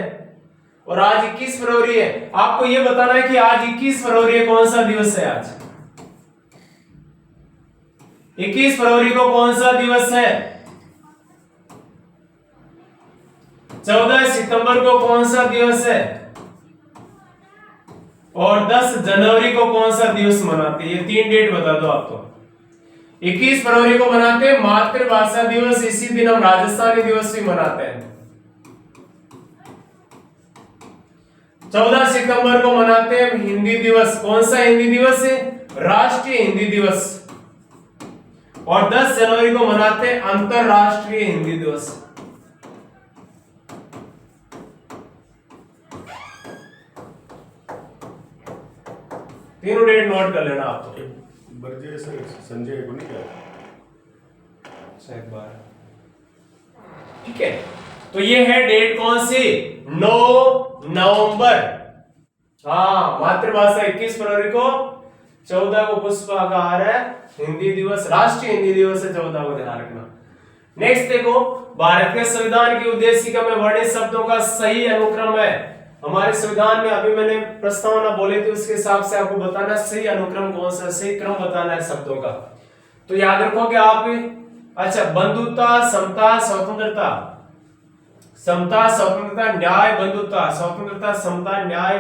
और आज 21 फरवरी है, आपको ये बताना है कि आज 21 फरवरी है, कौन सा दिवस है आज 21 फरवरी को कौन सा दिवस है। 14 सितंबर को कौन सा दिवस है, और 10 जनवरी को कौन सा दिवस मनाते हैं, ये 3 डेट बता दो आपको। 21 फरवरी को मनाते हैं मातृभाषा दिवस, इसी दिन हम राजस्थानी दिवस भी मनाते हैं। 14 सितंबर को मनाते हैं हिंदी दिवस। कौन सा हिंदी दिवस है? राष्ट्रीय हिंदी दिवस। और 10 जनवरी को मनाते हैं अंतरराष्ट्रीय हिंदी दिवस। तीनों डेट नोट कर लेना आप। तो बर्जे से संजय को नहीं क्या? एक बार ठीक है, तो ये है डेट कौन सी? 9 नवंबर। हाँ, मातृभाषा 21 फरवरी को, 14 को पुष्पाकार है हिंदी दिवस, राष्ट्रीय हिंदी दिवस है 14 को, ध्यान रखना। नेक्स्ट देखो, भारत के संविधान की उद्देशिका में वर्णित शब्दों का सही अनुक्रम है। हमारे संविधान में अभी मैंने प्रस्तावना बोली थी, उसके हिसाब से आपको बताना सही अनुक्रम कौन सा, सही क्रम बताना है शब्दों का। तो याद रखोगे आप। अच्छा, बंधुता, समता, स्वतंत्रता, समता, स्वतंत्रता, न्याय, बंधुता, स्वतंत्रता, समता, न्याय।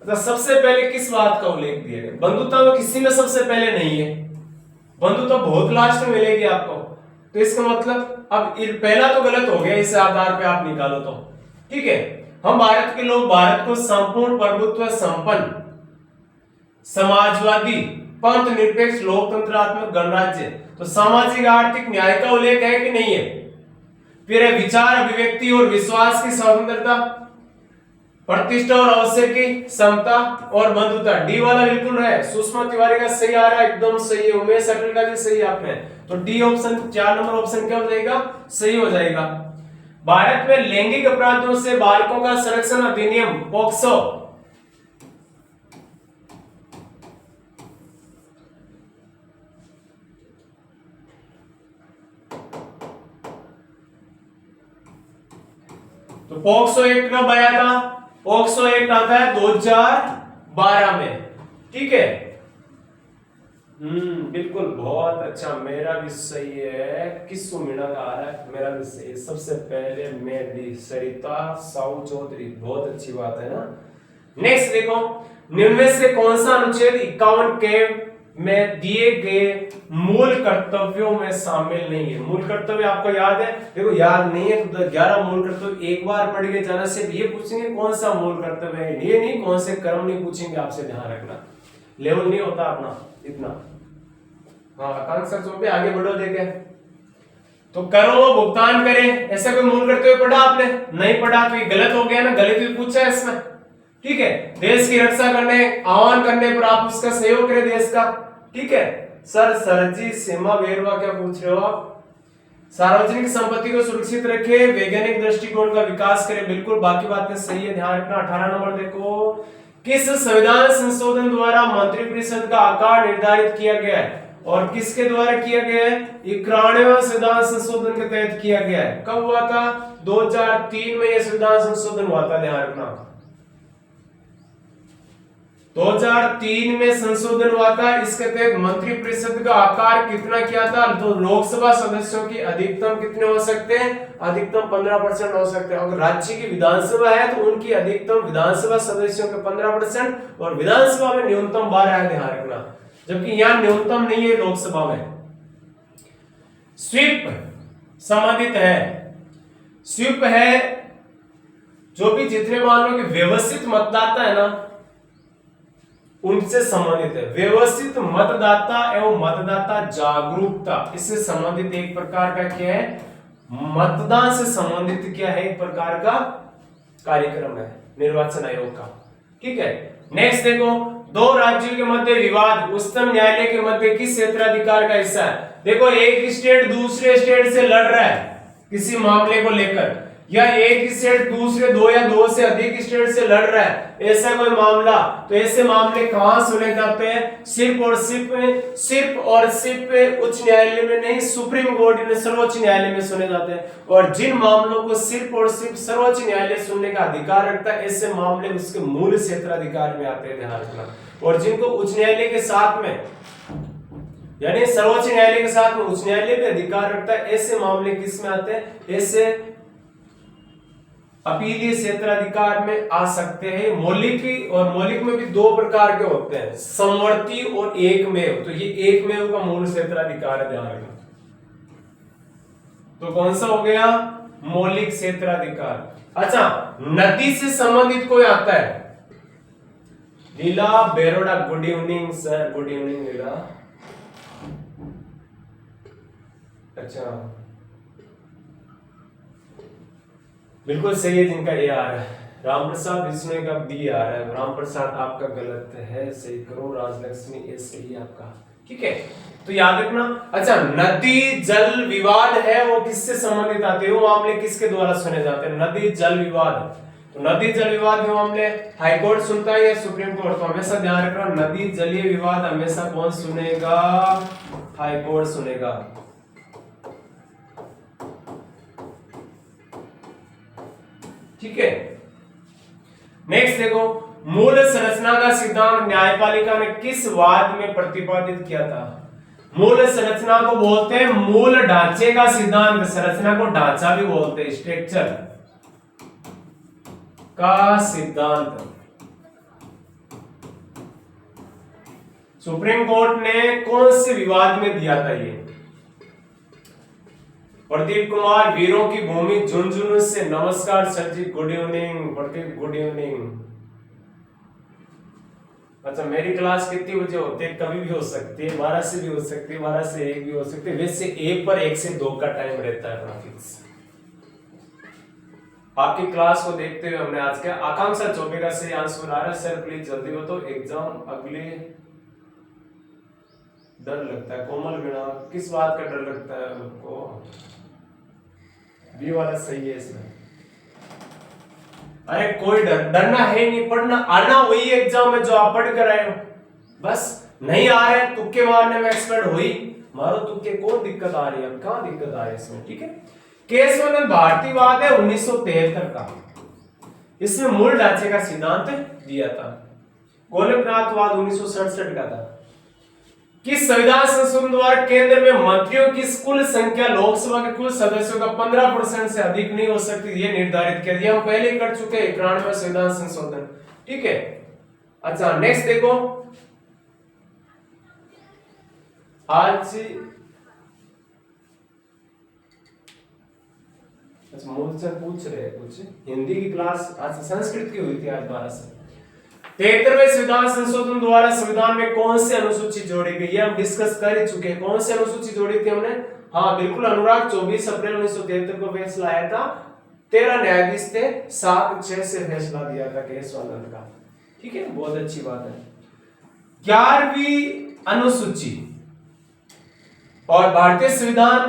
तो सबसे पहले किस बात का उल्लेख दिया गया? बंधुता तो किसी में सबसे पहले नहीं है, बंधुता बहुत लास्ट में मिलेगी आपको। तो इसका मतलब अब पहला तो गलत हो गया, इस आधार पे आप निकालो तो ठीक है। हम भारत के लोग भारत को संपूर्ण प्रभुत्व संपन्न, समाजवादी, पंथ निरपेक्ष, लोकतंत्रात्मक गणराज्य। तो सामाजिक आर्थिक न्याय का उल्लेख है कि नहीं है? फिर है विचार अभिव्यक्ति और विश्वास की स्वतंत्रता, प्रतिष्ठा और अवसर की समता और बंधुता। डी वाला बिल्कुल है, सुषमा तिवारी का सही आ रहा है, एकदम सही है। उमेश अटल का भी सही आपने, तो डी ऑप्शन, 4 नंबर ऑप्शन क्या हो जाएगा? सही हो जाएगा। भारत में लैंगिक अपराधों से बालकों का संरक्षण अधिनियम पॉक्सो, तो पॉक्सो एक्ट कब आया था? पॉक्सो एक्ट आता है 2012 में, ठीक है। बिल्कुल, बहुत अच्छा, मेरा भी सही है। किसको मीणा का आ रहा है? मेरा भी सही है। सबसे पहले मैं दी, सरिता साहू चौधरी, बहुत अच्छी बात है ना। नेक्स्ट देखो, निम्न में से कौन सा अनुच्छेद 51 के में दिए गए मूल कर्तव्यों में शामिल नहीं है? मूल कर्तव्य आपको याद है? देखो, याद नहीं है तो 11 मूल कर्तव्य एक बार पढ़ के जाना, सिर्फ ये पूछेंगे कौन सा मूल कर्तव्य है, ये नहीं कौन से कर्म नहीं पूछेंगे आपसे, ध्यान रखना। लेवल नहीं होता अपना इतना। हाँ, आकांक्षा जो भी आगे बढ़ो देखे तो करो भुगतान करें, ऐसा कोई मूल कर्तव्य पढ़ा आपने? नहीं पढ़ा तो ये गलत हो गया ना, गलत भी पूछा है इसमें, ठीक है। देश की रक्षा करने, आह्वान करने पर आप उसका सहयोग करें देश का, ठीक है। सरजी सीमा बेरवा क्या पूछ रहे हो आप? सार्वजनिक संपत्ति को सुरक्षित रखे, वैज्ञानिक दृष्टिकोण का विकास करें, बिल्कुल बाकी बातें सही है, ध्यान रखना। 18 नंबर देखो, किस संविधान संशोधन द्वारा मंत्रिपरिषद का आकार निर्धारित किया गया है? और किसके द्वारा किया गया है? 91वां संविधान संशोधन के तहत किया गया है। कब हुआ था? 2003 में यह संविधान संशोधन हुआ था, ध्यान रखना। 2003 में संशोधन हुआ था। इसके तहत मंत्रिपरिषद का आकार कितना किया था? तो लोकसभा सदस्यों की अधिकतम कितने हो सकते हैं? अधिकतम 15% हो सकते हैं। अगर राज्य की विधानसभा है तो उनकी अधिकतम विधानसभा सदस्यों के 15% और विधानसभा में न्यूनतम 12 है, ध्यान रखना। जबकि यहां न्यूनतम नहीं है लोकसभा में। स्वीप संबंधित है, स्वीप है जो भी जितने मान लो कि व्यवस्थित मतदाता है ना, उनसे संबंधित है। व्यवस्थित मतदाता एवं मतदाता जागरूकता, इससे संबंधित एक प्रकार का क्या है? मतदान से संबंधित क्या है? एक प्रकार का कार्यक्रम है निर्वाचन आयोग का, ठीक है। नेक्स्ट देखो, दो राज्यों के मध्य विवाद उच्चतम न्यायालय के मध्य किस क्षेत्राधिकार का हिस्सा है? देखो, एक स्टेट दूसरे स्टेट से लड़ रहा है किसी मामले को लेकर, या एक स्टेट दूसरे दो या दो से अधिक स्टेट से लड़ रहा है, ऐसा कोई मामला, तो ऐसे मामले कहां सुने जाते हैं? सिर्फ और सिर्फ उच्च न्यायालय में नहीं, सुप्रीम कोर्ट में, सर्वोच्च न्यायालय में सुने जाते हैं। और जिन मामलों को सिर्फ और सिर्फ सर्वोच्च न्यायालय सुनने का अधिकार रखता है, ऐसे मामले उसके मूल क्षेत्राधिकार में आते हैं, ध्यान रखना। और जिनको उच्च न्यायालय के साथ में, यानी सर्वोच्च न्यायालय के साथ में उच्च न्यायालय भी अधिकार रखता है, ऐसे मामले किस में आते हैं? ऐसे अपीलीय क्षेत्राधिकार में आ सकते हैं। मौलिक, और मौलिक में भी दो प्रकार के होते हैं, समवर्ती और एकमेव। तो ये एकमेव का मूल क्षेत्राधिकार है, ध्यान रखना। तो कौन सा हो गया? मौलिक क्षेत्राधिकार। अच्छा, नदी से संबंधित कोई आता है? Leela Beroda, good evening sir, good evening Leela. अच्छा, बिल्कुल सही है जिनका ए आ रहा है। राम प्रसाद विष्णु का बी आ रहा है। राम प्रसाद आपका गलत है, सही करो। राजलक्ष्मी ए सही है आपका, ठीक है। तो याद रखना। अच्छा, नदी जल विवाद है वो किससे संबंधित आते हैं? वो मामले किसके द्वारा सुने जाते हैं? नदी जल विवाद। तो नदी जल विवाद के मामले हाई कोर्ट सुनता है या सुप्रीम कोर्ट? तो हमेशा ध्यान रखना, नदी जलीय विवाद हमेशा कौन सुनेगा? हाई कोर्ट सुनेगा। ठीक है, नेक्स्ट देखो, मूल संरचना का सिद्धांत न्यायपालिका ने किस वाद में प्रतिपादित किया था? मूल संरचना को बोलते हैं मूल ढांचे का सिद्धांत। संरचना को ढांचा भी बोलते हैं, स्ट्रक्चर का सिद्धांत। सुप्रीम कोर्ट ने कौन से विवाद में दिया था ये? प्रदीप कुमार, वीरों की भूमि झुंझुनू से नमस्कार sir ji, good evening Pradeep, good evening. अच्छा, मेरी क्लास कितनी बजे होती है? कभी भी हो सकती है, 12 से भी हो सकती है, 12 से 1 भी हो सकती है। वैसे 1 पर 1 से 2 का टाइम रहता है अपना फिक्स। आपकी क्लास को देखते हुए हमने आज क्या आकांक्षा चौबे का सही आंसर आ रहा है। सर प्लीज जल्दी बताओ, एग्जाम अगले डर लगता है। कोमल मीणा, किस बात का डर लगता है आपको? बी वाला सही है इसमें। अरे कोई डरना है नहीं, पढ़ना आना वही एग्जाम में जो आप पढ़ कर आए हो। बस नहीं आ रहे तुक्के मारने में एक्सपर्ट हुई, मारो तुक्के। कौन दिक्कत आ रही है? अब कहां दिक्कत आ रही है इसमें? ठीक है, केशवानंद भारतीवाद है 1973 का। इसमें मूल ढांचे का सिद्धांत दिया था। गोलकनाथवाद 1967 का था। किस संविधान संशोधन द्वारा केंद्र में मंत्रियों की कुल संख्या लोकसभा के कुल सदस्यों का 15% से अधिक नहीं हो सकती, ये निर्धारित किया? ये हम पहले ही कर चुके हैं, 91 संविधान संशोधन। ठीक है, अच्छा नेक्स्ट देखो, आज अच्छा मूलचंद पूछ रहे हैं कुछ हिंदी की क्लास, आज संस्कृत की हुई थी आज 12 से। 73वें संविधान संशोधन द्वारा संविधान में कौन सी अनुसूची जोड़ी गई? ये हम डिस्कस कर ही चुके हैं। कौन सी अनुसूची जोड़ी थी हमने? हाँ बिल्कुल अनुराग, 24 अप्रैल 1973 को फैसला आया था। 13 न्यायाधीश थे, 7-6 से फैसला दिया था केशवानंद का। ठीक है, बहुत अच्छी बात है। 11वीं अनुसूची और भारतीय संविधान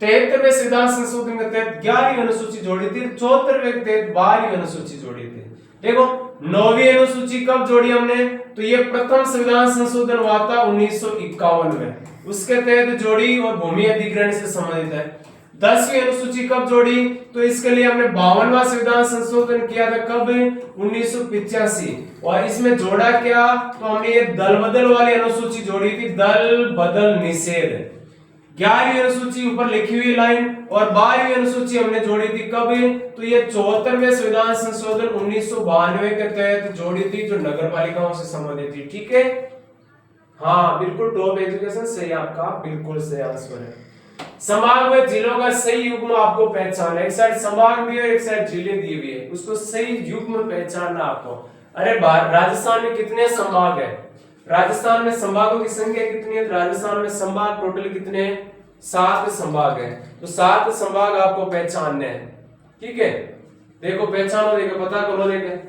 73वें संविधान संशोधन के तहत 11वीं अनुसूची जोड़ी थी, 74वें के तहत 12वीं अनुसूची जोड़ी थी। देखो 9वीं अनुसूची कब जोड़ी हमने? तो ये प्रथम संविधान संशोधन हुआ था 1951 में, उसके तहत जोड़ी और भूमि अधिग्रहण से संबंधित है। 10वीं अनुसूची कब जोड़ी? तो इसके लिए हमने 52वां संविधान संशोधन किया था, कब? 1985। और इसमें जोड़ा क्या? तो हमने ये दल बदल वाली अनुसूची जोड़ी थी, दल बदल निषेध। 11वीं अनुसूची ऊपर लिखी हुई लाइन, और 12वीं अनुसूची हमने जोड़ी थी कब? तो ये 74वें संविधान संशोधन 1992 के तहत जोड़ी थी, जो नगर पालिकाओं से संबंधित थी। ठीक है, हाँ बिल्कुल, टॉप एजुकेशन सही आपका, बिल्कुल सही आंसर है। संभाग में जिलों का सही युग्म आपको पहचानना है। एक साइड संभाग दी है, एक साइड जिले दी हुई है, उसको सही युग्म पहचानना आपको। अरे राजस्थान में कितने संभाग है? राजस्थान में संभागों की संख्या कितनी है? राजस्थान में संभाग टोटल कितने हैं? 7 संभाग हैं। तो 7 संभाग आपको पहचानने हैं। ठीक है, देखो पहचानो, देखो पता करो। देखे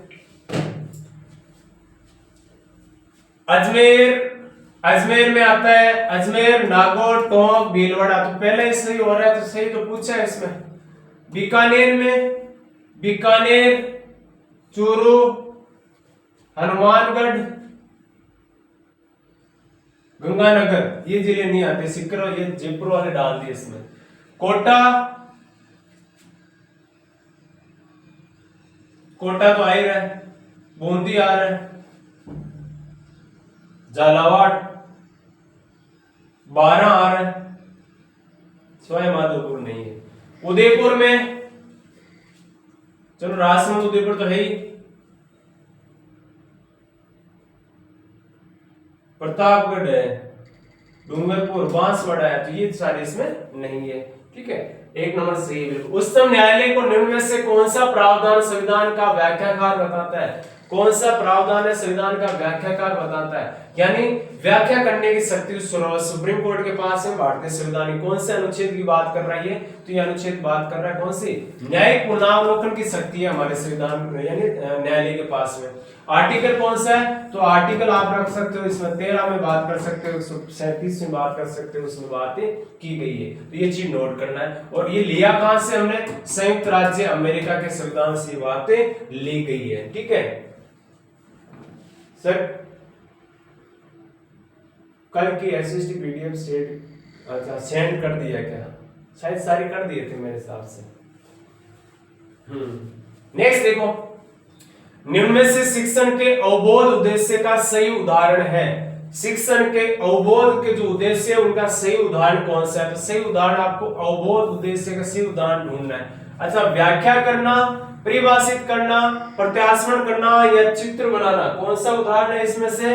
अजमेर में आता है, अजमेर, नागौर, टोंक, भीलवाड़ा। तो पहले ही सही हो रहा है, तो सही तो पूछा है इसमें। बीकानेर में बीकानेर, चूरू, हनुमानगढ़, गंगानगर, ये जिले नहीं आते। सिक्कर ये जयपुर वाले डाल दिए इसमें। कोटा तो आ ही रहा है, बूंदी आ रहा है, झालावाड़ 12 आ रहा है, सवाई माधोपुर नहीं है। उदयपुर में चलो राजसमंद उदयपुर तो है ही, प्रतापगढ़ है, डूंगरपुर, बांसवाड़ा है, तो ये सारे इसमें नहीं है। ठीक है, एक नंबर सही है बिल्कुल। उच्चतम न्यायालय को निम्न में से कौन सा प्रावधान संविधान का व्याख्याकार बताता है? कौन सा प्रावधान है संविधान का व्याख्याकार बताता है? यानी व्याख्या करने की शक्ति सुप्रीम कोर्ट के पास है। भारतीय संविधान कौन से अनुच्छेद की बात कर रहा है ये? तो ये अनुच्छेद बात कर रहा है कौन सी? न्यायिक पुनरावलोकन की शक्ति है हमारे संविधान यानी न्यायालय के पास में। आर्टिकल कौन सा है? तो आर्टिकल आप रख सकते हो इसमें 13 में बात कर सकते हो, 137 में बात कर सकते हो, उसमें बातें की गई है। तो ये चीज नोट करना है। और ये लिया कहां से हमने? संयुक्त राज्य अमेरिका के संविधान से बातें ली गई है। ठीक है सर, कल की एसएसटी पीडीएफ स्टेट अच्छा सेंड कर दिया क्या? शायद सारी कर दिए थे मेरे हिसाब से। नेक्स्ट देखो, निम्न में से शिक्षण के अवबोध उद्देश्य का सही उदाहरण है। शिक्षण के अवबोध के जो उद्देश्य है उनका सही उदाहरण कौन सा है? तो सही उदाहरण आपको अवबोध उद्देश्य का सही उदाहरण ढूंढना है। अच्छा, व्याख्या करना, परिभाषित करना, प्रत्यास्पण करना या चित्र बनाना, कौन सा उदाहरण है इसमें से?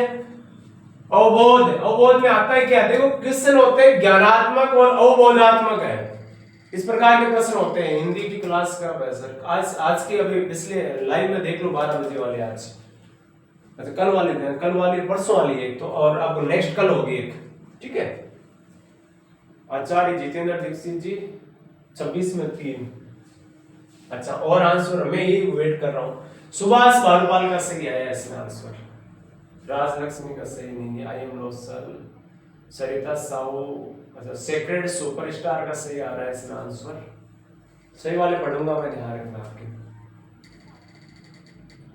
अवबोध। अवबोध में आता है क्या? देखो क्वेश्चन होते हैं ज्ञानात्मक और अवबोधात्मक है, इस प्रकार के प्रश्न होते हैं। हिंदी की क्लास का सर आज की अभी पिछले लाइव में देख लो 12 बजे वाले आज। अच्छा कल वाली परसों वाली एक तो, और अब नेक्स्ट कल होगी एक। ठीक है, आचार्य जितेंद्र दीक्षित जी 26 में 3। अच्छा, और आंसर मैं यही वेट कर रहा हूं। सुभाष भानुपाल का सही आया इसमें आंसर। राजलक्ष्मी का सही नहीं है। आई एम लोसल, सरिता साहू, अच्छा सेक्रेड सुपरस्टार का सही आ रहा है इसमें आंसर। सही वाले पढ़ूंगा मैं, ध्यान रखना आपके।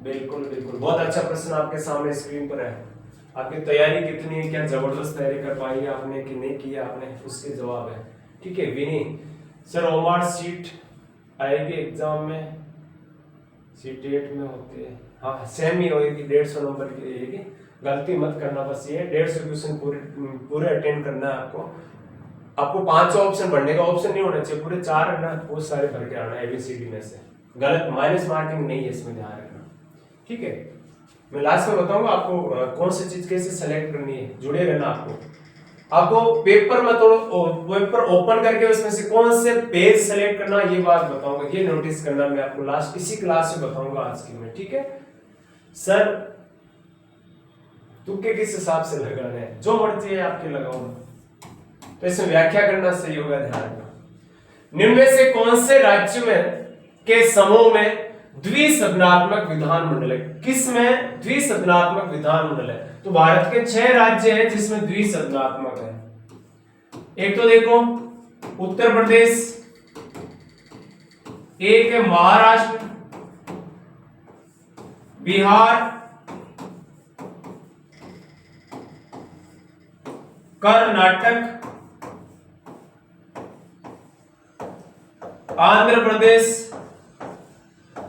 बिल्कुल बिल्कुल, बहुत अच्छा प्रश्न आपके सामने स्क्रीन पर है। आपकी तैयारी कितनी है, क्या जबरदस्त तैयारी कर पाई आपने कि नहीं किया आपने, उसके जवाब है। ठीक है विनी सर, ओमार सीट आएगी एग्जाम में, सीट 8 में होती है। हाँ सेम ही होगी, 150 नंबर की रहेगी। गलती मत करना, बस ये 150 क्वेश्चन पूरे अटेंड करना है आपको 5 ऑप्शन भरने का ऑप्शन नहीं होना चाहिए, पूरे 4 है ना, बहुत सारे भर के आना है एबीसीडी में से। गलत माइनस मार्किंग नहीं है इसमें, ध्यान रखना। ठीक है, मैं लास्ट में बताऊंगा आपको कौन सी चीज कैसे सेलेक्ट करनी है, जुड़े रहना। आपको पेपर में पेपर ओपन करके उसमें से कौन से पेज सेलेक्ट करना, ये बात बताऊंगा, ये नोटिस करना मैं आपको लास्ट इसी क्लास में बताऊंगा आज की में। ठीक है सर, तुक्के किस हिसाब से लगाना है, जो मर्जी है आपके लगाऊंगा। तो इसमें व्याख्या करना सही होगा, ध्यान रखना। निम्न में से कौन से राज्य में के समूह में द्विसदनात्मक विधान मंडल है? किस में द्विसदनात्मक विधान मंडल है? तो भारत के 6 राज्य हैं जिसमें द्विसदनात्मक है। एक तो देखो उत्तर प्रदेश, एक है महाराष्ट्र, बिहार, कर्नाटक, आंध्र प्रदेश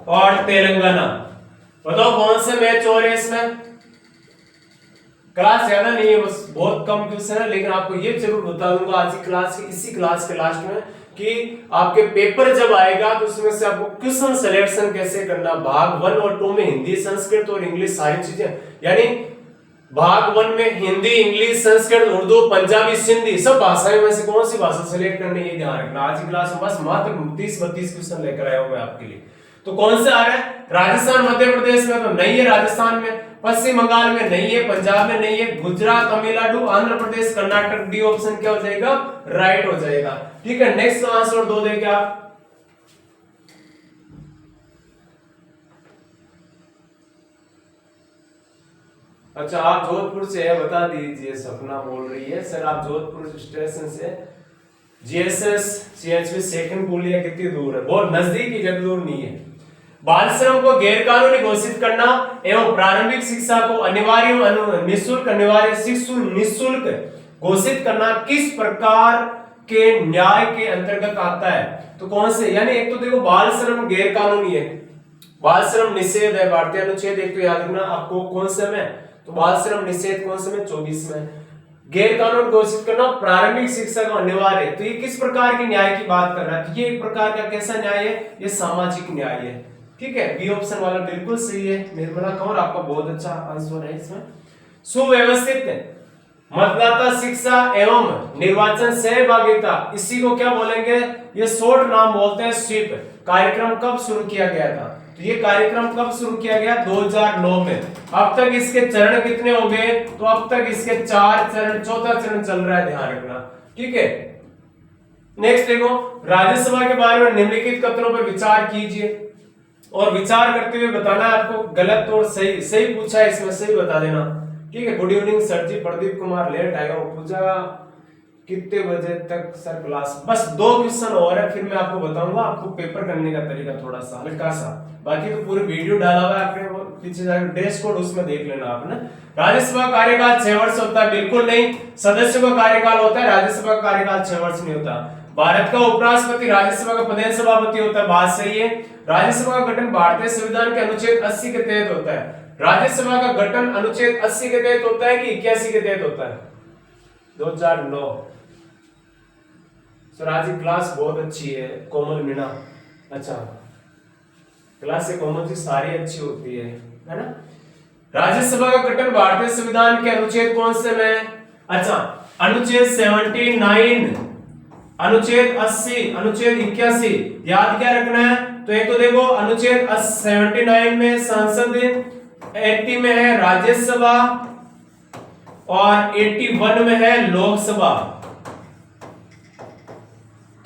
और तेलंगाना। बताओ कौन से मैच हो रहे हैं इसमें? क्लास ज्यादा नहीं है, बस बहुत कम क्वेश्चन है, लेकिन आपको ये जरूर बता दूंगा आज की क्लास के इसी क्लास के लास्ट में कि आपके पेपर जब आएगा तो उसमें से आपको क्वेश्चन सिलेक्शन कैसे करना। भाग 1 और 2 में हिंदी, संस्कृत और इंग्लिश सारी चीजें, यानी भाग 1 में हिंदी, इंग्लिश, संस्कृत, उर्दू, पंजाबी, सिंधी सब भाषाएं में से कौन सी भाषा सेलेक्ट करनी है, ध्यान रखना। आज की क्लास में बस मात्र 30-32 क्वेश्चन लेकर आया हूं मैं आपके लिए। तो कौन से आ रहा है? राजस्थान मध्य प्रदेश में तो नहीं है, राजस्थान में, पश्चिम बंगाल में नहीं है, पंजाब में नहीं है, गुजरात, तमिलनाडु, आंध्र प्रदेश, कर्नाटक। डी ऑप्शन क्या हो जाएगा? राइट हो जाएगा। ठीक है, नेक्स्ट आंसर 2 देंगे आप। अच्छा, आप जोधपुर से है, बता दीजिए। सपना बोल रही है सर आप जोधपुर स्टेशन से जीएसएस सीएचवी सेकंड पुलिया कितनी दूर है? बहुत नजदीक ही, ज्यादा दूर नहीं है। बाल श्रम को गैर कानूनी घोषित करना एवं प्रारंभिक शिक्षा को अनिवार्य निःशुल्क घोषित करना किस प्रकार के न्याय के अंतर्गत आता है? तो कौन से, यानी एक तो देखो बाल श्रम गैर कानूनी है, बाल श्रम निषेध है, भारतीय अनुच्छेद 1 तो याद रखना आपको कौन से में, तो बाल श्रम निषेध कौन से में? 24 में। गैर कानून घोषित करना, प्रारंभिक शिक्षा का अनिवार्य, तो ये किस प्रकार के न्याय की बात कर रहा है? तो ये एक प्रकार का कैसा न्याय है? ये सामाजिक न्याय है। ठीक है, बी ऑप्शन वाला बिल्कुल सही है। निर्मला कौर आपका बहुत अच्छा आंसर है इसमें। सुव्यवस्थित मतदाता शिक्षा एवं निर्वाचन सहभागिता, इसी को क्या बोलेंगे, ये शॉर्ट नाम बोलते हैं, स्वीप कार्यक्रम कब शुरू किया गया था? तो ये कार्यक्रम कब शुरू किया गया? 2009 में। अब तक इसके चरण कितने हो गए? तो अब तक इसके 4 चरण, चौथा चरण चल रहा है, ध्यान रखना, ठीक है। नेक्स्ट देखो, राज्यसभा के बारे में निम्नलिखित कथनों पर विचार कीजिए और विचार करते हुए बताना है आपको, गलत और सही। सही पूछा है इसमें, सही बता देना, ठीक है। गुड इवनिंग सर जी, प्रदीप कुमार लेट आएगा। पूछा कितने बजे तक सर क्लास? बस 2 क्वेश्चन और है, फिर मैं आपको बताऊंगा आपको पेपर करने का तरीका थोड़ा सा हल्का सा। बाकी तो पूरी वीडियो डाला हुआ है आपने, पीछे जाकर ड्रेस कोड उसमें देख लेना आपने। राज्यसभा कार्यकाल 6 वर्ष होता है? बिल्कुल नहीं, सदस्यों का कार्यकाल होता है, राज्यसभा का कार्यकाल 6 वर्ष नहीं होता। भारत का उपराष्ट्रपति राज्यसभा का प्रधान सभापति होता है, बात सही है। राज्यसभा का गठन भारतीय संविधान के अनुच्छेद 80 के तहत होता है। राज्यसभा का गठन अनुच्छेद 80 के तहत होता है कि 81 के तहत होता है? 2009। सर आज की क्लास बहुत अच्छी है, कोमल मीणा। अच्छा, क्लास से कोमल जी सारी अच्छी होती है ना। राज्यसभा का गठन भारतीय संविधान के अनुच्छेद कौन से में? अच्छा, अनुच्छेद 79, अनुच्छेद 80, अनुच्छेद 81। याद क्या रखना है? तो एक तो देखो, अनुच्छेद 79 में संसद, 80 में है राज्यसभा और 81 में है लोकसभा,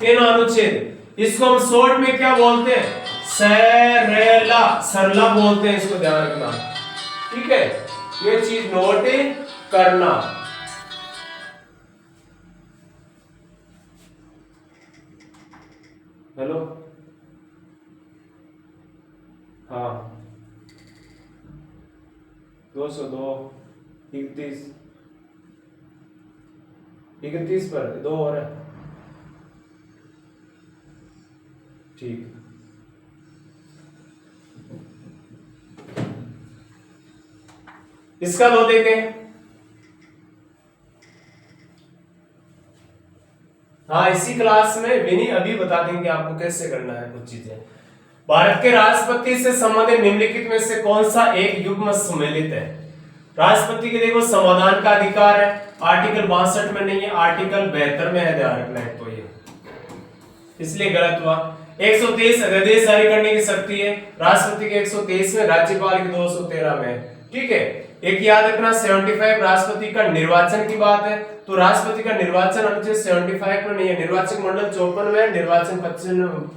तीनों अनुच्छेद। इसको हम शॉर्ट में क्या बोलते हैं? सरला, सरला बोलते हैं, इसको ध्यान रखना, ठीक है। ये चीज नोट करना। हेलो, हाँ, 202, 31 पर 2 और है, ठीक। इसका 2 देते हैं। हाँ, इसी क्लास में विनी अभी बता देंगे आपको कैसे करना है कुछ चीजें। भारत के राष्ट्रपति से संबंधित निम्नलिखित में से कौन सा एक युग्म सम्मिलित है? राष्ट्रपति के देखो संविधान का अधिकार है, आर्टिकल 62 में नहीं है, आर्टिकल 72 में है, ध्यान रखना है। तो ये इसलिए गलत हुआ। 123 अध्यादेश जारी करने की शक्ति है, राष्ट्रपति के 123 में, राज्यपाल के 213 में, ठीक है। एक याद रखना, 75 राष्ट्रपति का निर्वाचन की बात है, तो राष्ट्रपति का निर्वाचन अनुच्छेद 75 में नहीं है, निर्वाचक मंडल 54 में, निर्वाचन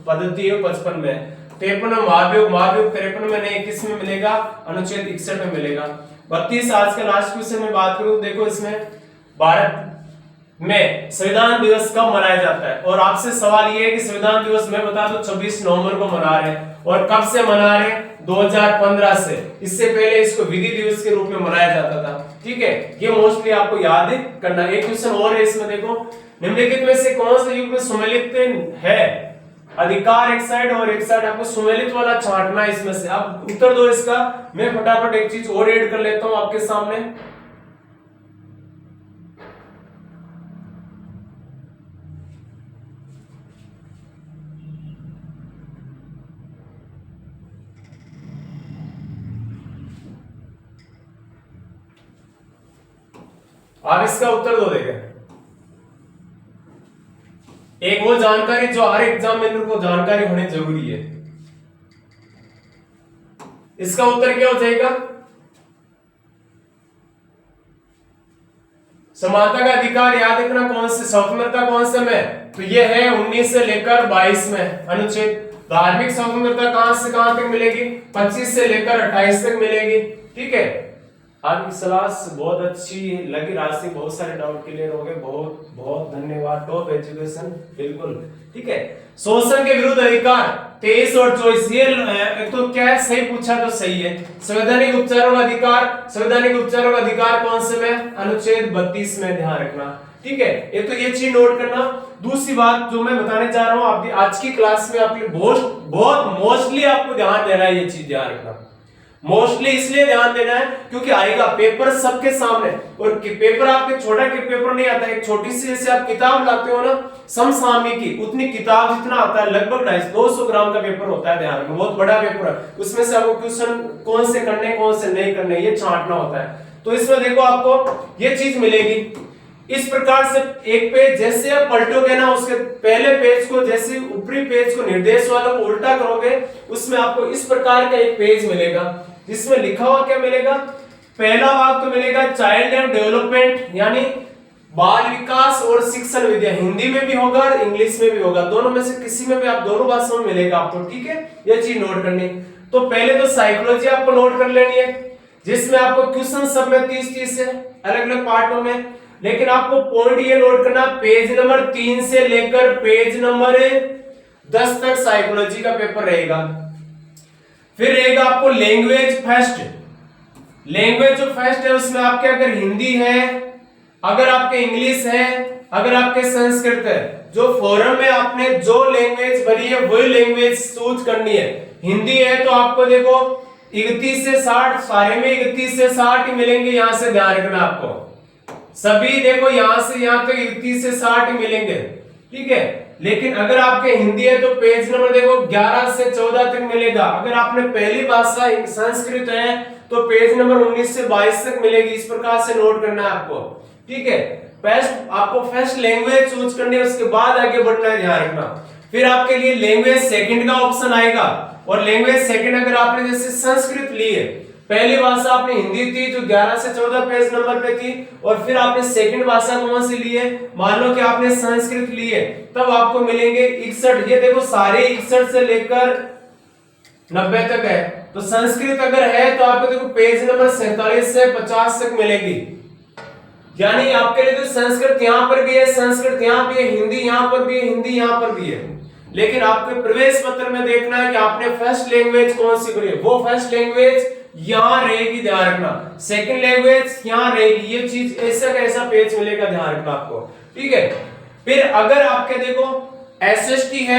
पद्धति है 55 में, 53 में महाभियोग, महाभियोग 53 में नहीं, किस में मिलेगा? अनुच्छेद 61 में मिलेगा। 32 आज का लास्ट क्वेश्चन में बात करूं, देखो इसमें भारत में संविधान दिवस कब मनाया जाता है? और आपसे सवाल ये है कि संविधान दिवस मैं बता दूं 26 नवंबर को मना रहे हैं, और कब से मना रहे हैं? 2015 से। इससे पहले इसको विधि दिवस के रूप में मनाया जाता था, ठीक है। ये मोस्टली आपको याद करना। एक क्वेश्चन और है इसमें, देखो, निम्नलिखित में से कौन सा युग्म सम्मिलित है? अधिकार एक साइड और एक साइड आपको सम्मिलित वाला छांटना है इसमें से। अब उत्तर दो इसका। मैं फटाफट एक चीज और ऐड कर लेता हूं आपके सामने। आप इसका उत्तर दो देगा। एक वो जानकारी जो हर एग्जामिनर को जानकारी होनी जरूरी है। इसका उत्तर क्या हो जाएगा? समानता का अधिकार याद रखना कौन से, स्वतंत्रता कौन से में? तो ये है 19 से लेकर 22 में अनुच्छेद। धार्मिक स्वतंत्रता कहां से कहां तक मिलेगी? 25 से लेकर 28 तक मिलेगी, ठीक है। आपकी क्लास बहुत अच्छी लगी, राशि बहुत सारे डाउट क्लियर हो गए, बहुत बहुत धन्यवाद। टॉप एजुकेशन, बिल्कुल ठीक है। शोषण के विरुद्ध अधिकार 23 और 24, ये एक तो क्या है, सही पूछा तो सही है। संवैधानिक उपचारों का अधिकार, संवैधानिक उपचारों का अधिकार कौन से में? अनुच्छेद 32 में, ध्यान रखना, ठीक है। ये तो ये चीज नोट करना। दूसरी बात जो मैं बताने जा रहा हूं आपकी आज की क्लास में, आपके बहुत मोस्टली आपको ध्यान देना है, ये चीज ध्यान रखना। मोस्टली इसलिए ध्यान देना है क्योंकि आएगा पेपर सबके सामने, और पेपर आपके छोटा के पेपर नहीं आता है। एक छोटी सी जैसे आप किताब लाते हो ना समसामयिकी, उतनी किताब जितना आता है, लगभग 250 ग्राम का पेपर होता है, ध्यान रखना, बहुत बड़ा पेपर है। उसमें से आपको क्वेश्चन कौन से करने कौन से नहीं करने ये छांटना होता है। तो तो इसमें देखो आपको ये चीज मिलेगी। इस प्रकार से एक पेज जैसे आप पलटोगे ना, उसके पहले पेज को जैसे ऊपरी पेज को निर्देश वालों को उल्टा करोगे, उसमें आपको इस प्रकार का एक पेज मिलेगा जिसमें लिखा हुआ क्या मिलेगा। पहला भाग तो मिलेगा चाइल्ड एंड डेवलपमेंट, यानी बाल विकास और शिक्षण विद्या। हिंदी में भी होगा और इंग्लिश में भी होगा, दोनों में से किसी में भी आप दोनों भाषाओं में मिलेगा आपको, ठीक है। ये चीज नोट करनी। तो पहले तो साइकोलॉजी आपको नोट कर लेनी है, जिसमें आपको क्वेश्चन सब में 30 है अलग अलग पार्टों में। लेकिन आपको पॉइंट ये नोट करना, पेज नंबर 3 से लेकर पेज नंबर 10 तक साइकोलॉजी का पेपर रहेगा। फिर रहेगा आपको लैंग्वेज फर्स्ट। लैंग्वेज जो फर्स्ट है उसमें आपके अगर हिंदी है, अगर आपके इंग्लिश है, अगर आपके संस्कृत है, जो फॉरम में आपने जो लैंग्वेज भरी है वही लैंग्वेज चूज करनी है। हिंदी है तो आपको देखो 31 से 60, सारे में 31 से 60 ही मिलेंगे, यहां से ध्यान रखना आपको। सभी देखो यहां से यहां तक 31 से 60 ही मिलेंगे, ठीक है। लेकिन अगर आपके हिंदी है तो पेज नंबर देखो 11 से 14 तक मिलेगा। अगर आपने पहली भाषा संस्कृत है तो पेज नंबर 19 से 22 तक मिलेगी। इस प्रकार से नोट करना है आपको, ठीक है। फर्स्ट आपको फर्स्ट लैंग्वेज चूज करनी है, उसके बाद आगे बढ़ना है, ध्यान रखना। फिर आपके लिए लैंग्वेज सेकंड का ऑप्शन आएगा, और लैंग्वेज सेकंड अगर आपने जैसे संस्कृत ली है, पहली भाषा आपने हिंदी थी जो 11 से 14 पेज नंबर पे थी, और फिर आपने सेकंड भाषा कौन सी ली है, मान लो कि आपने संस्कृत ली है, तब आपको मिलेंगे 61। ये देखो सारे 61 से लेकर 90 तक है। तो संस्कृत अगर है तो आपको देखो पेज नंबर 47 से 50 तक मिलेगी। यानी आपके लिए तो संस्कृत यहां पर भी है, संस्कृत यहां भी है, हिंदी यहां पर भी है, हिंदी यहां पर भी है। लेकिन आपके प्रवेश पत्र में देखना है कि आपने फर्स्ट लैंग्वेज कौन सी करी है, वो फर्स्ट लैंग्वेज यहां रहेगी, ध्यान रखना। सेकंड लैंग्वेज यहां रहेगी। ये चीज ऐसा कैसा पेज मिलेगा, ध्यान रखना आपको, ठीक है। फिर अगर आपके देखो एसएसटी है